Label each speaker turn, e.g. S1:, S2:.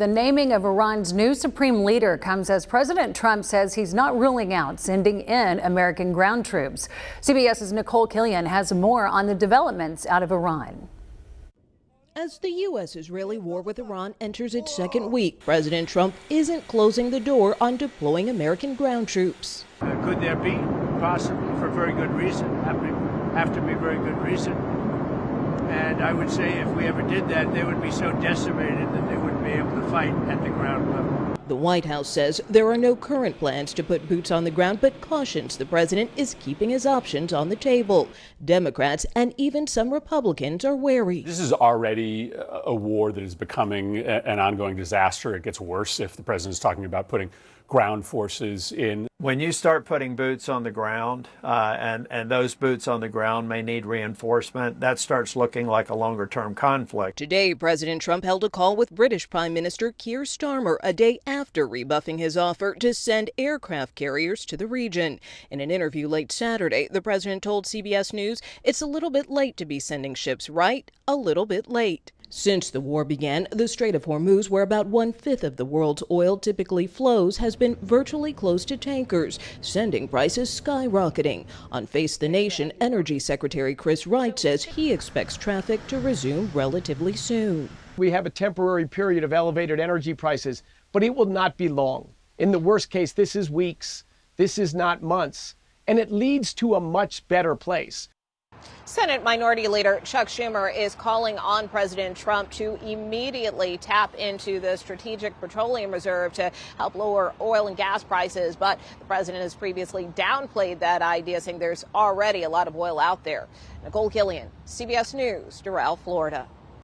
S1: The naming of Iran's new supreme leader comes as President Trump says he's not ruling out sending in American ground troops. CBS's Nicole Killian has more on the developments out of Iran.
S2: As the U.S.-Israeli war with Iran enters its second week, President Trump isn't closing the door on deploying American ground troops.
S3: Could there be? Possibly, for very good reason. Have to be very good reason. And I would say if we ever did that, they would be so decimated that they wouldn't be able to fight at the ground level.
S2: The White House says there are no current plans to put boots on the ground, but cautions the president is keeping his options on the table. Democrats and even some Republicans are wary.
S4: This is already a war that is becoming an ongoing disaster. It gets worse if the president is talking about putting ground forces in.
S3: When you start putting boots on the ground, and those boots on the ground may need reinforcement, that starts looking like a longer-term conflict.
S2: Today, President Trump held a call with British Prime Minister Keir Starmer a day after rebuffing his offer to send aircraft carriers to the region. In an interview late Saturday, the president told CBS News it's a little bit late to be sending ships, right? A little bit late. Since the war began, the Strait of Hormuz, where about 1/5 of the world's oil typically flows, has been virtually closed to tankers, sending prices skyrocketing. On Face the Nation, Energy Secretary Chris Wright says he expects traffic to resume relatively soon.
S5: We have a temporary period of elevated energy prices, but it will not be long. In the worst case, this is weeks, this is not months, and it leads to a much better place.
S6: Senate Minority Leader Chuck Schumer is calling on President Trump to immediately tap into the Strategic Petroleum Reserve to help lower oil and gas prices. But the president has previously downplayed that idea, saying there's already a lot of oil out there. Nicole Killian, CBS News, Doral, Florida.